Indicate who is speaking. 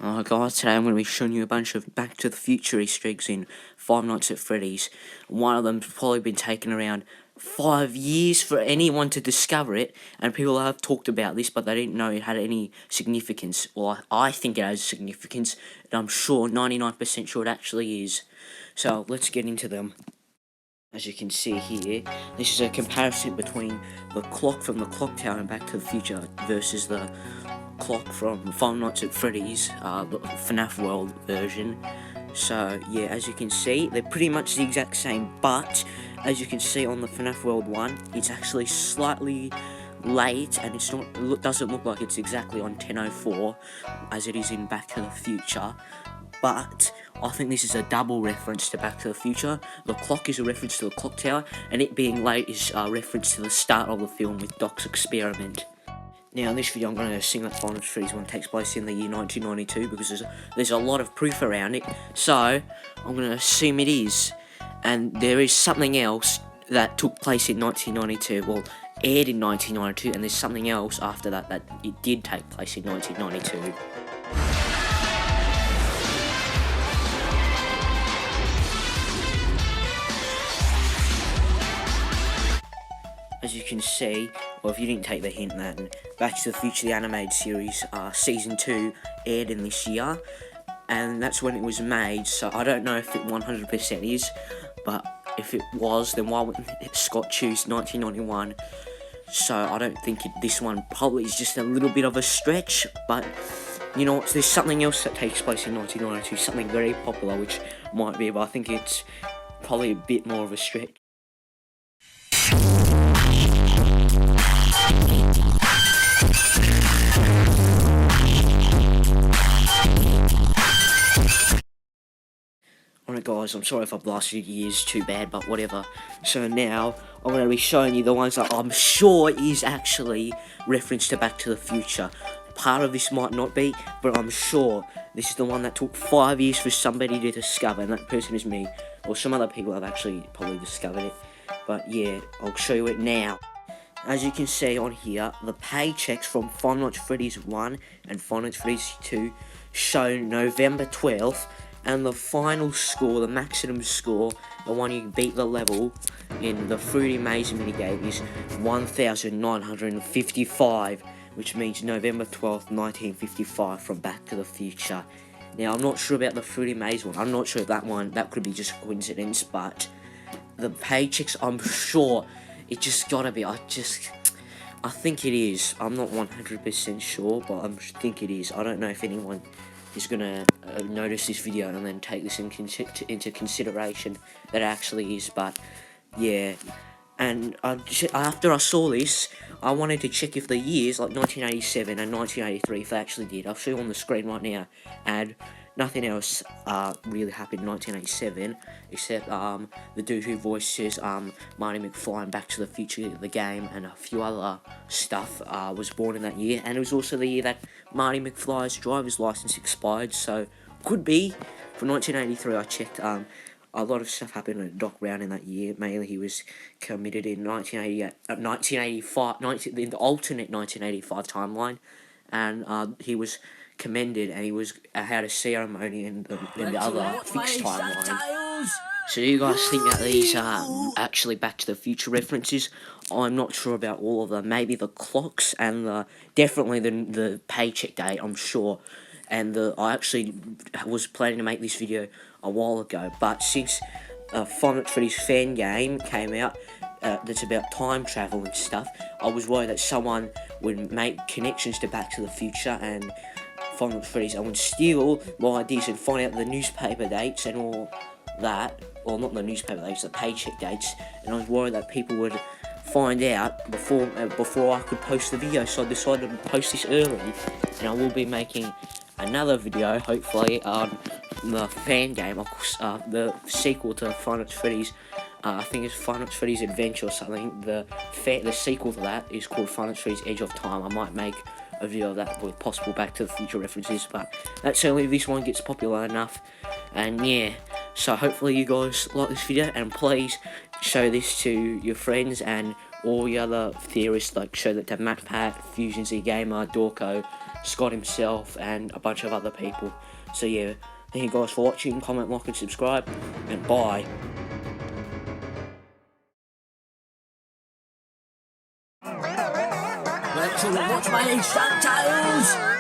Speaker 1: Guys, today I'm going to be showing you a bunch of Back to the Future Easter eggs in Five Nights at Freddy's. One of them's probably been taken around 5 years for anyone to discover it, and people have talked about this, but they didn't know it had any significance. Well, I think it has significance, and I'm sure, 99% sure it actually is. So, let's get into them. As you can see here, this is a comparison between the clock from the clock tower in Back to the Future versus the clock from Five Nights at Freddy's, the FNAF World version. So yeah, as you can see, they're pretty much the exact same, but as you can see on the FNAF World one, it's actually slightly late, and doesn't look like it's exactly on 10:04 as it is in Back to the Future. But I think this is a double reference to Back to the Future. The clock is a reference to the clock tower, and it being late is a reference to the start of the film with Doc's experiment. Now in this video I'm going to assume that Five Nights at Freddy's one takes place in the year 1992 because there's a lot of proof around it, so I'm going to assume it is. And there is something else that took place in 1992, well, aired in 1992, and there's something else after that it did take place in 1992. As you can see, or if you didn't take the hint, then Back to the Future, the animated series, Season 2 aired in this year, and that's when it was made, so I don't know if it 100% is, but if it was, then why wouldn't Scott choose 1991? So I don't think this one probably is just a little bit of a stretch, but you know what, there's something else that takes place in 1992, something very popular, which might be, but I think it's probably a bit more of a stretch. Alright guys, I'm sorry if I blasted your ears too bad, but whatever. So now, I'm going to be showing you the ones that I'm sure is actually reference to Back to the Future. Part of this might not be, but I'm sure this is the one that took 5 years for somebody to discover, and that person is me. Or some other people have actually probably discovered it. But yeah, I'll show you it now. As you can see on here, the paychecks from Five Nights at Freddy's 1 and Five Nights at Freddy's 2 show November 12th, and the final score, the maximum score, the one you beat the level in the Fruity Maze minigame, is 1955, which means November 12th, 1955 from Back to the Future. Now, I'm not sure about the Fruity Maze one. I'm not sure if that could be just a coincidence, but the paychecks, I'm sure it just gotta be. I think it is. I'm not 100% sure, but I think it is. I don't know if anyone is gonna notice this video and then take this into consideration that it actually is, but yeah. And after I saw this, I wanted to check if the years, like 1987 and 1983, if they actually did. I'll show you on the screen right now, and nothing else really happened in 1987, except the dude who voices Marty McFly in Back to the Future, the game, and a few other stuff was born in that year. And it was also the year that Marty McFly's driver's license expired, so could be. For 1983, I checked, a lot of stuff happened with Doc Brown in that year. Mainly he was committed in 1985, in the alternate 1985 timeline, and he was commended, and he had a ceremony in the other fixed timeline. So you guys think that these are actually Back to the Future references? I'm not sure about all of them. Maybe the clocks and definitely the paycheck date, I'm sure. And I actually was planning to make this video a while ago, but since Five Nights at Freddy's fan game came out, that's about time travel and stuff, I was worried that someone would make connections to Back to the Future and Five Nights at Freddy's. I would steal my ideas and find out the newspaper dates and all that. Well, not the newspaper dates, the paycheck dates. And I was worried that people would find out before I could post the video, so I decided to post this early. And I will be making another video, hopefully, on the fan game, of course, the sequel to Five Nights at Freddy's. I think it's Five Nights at Freddy's Adventure or something. The sequel to that is called Five Nights at Freddy's Edge of Time. I might make a video of that with possible Back to the Future references, but that's only if this one gets popular enough. And yeah, so hopefully you guys like this video, and please show this to your friends and all the other theorists, like show that to MatPat, Fusion Z Gamer, Dorko, Scott himself, and a bunch of other people. So yeah, thank you guys for watching. Comment, like, and subscribe, and bye. Make sure to watch my subtitles.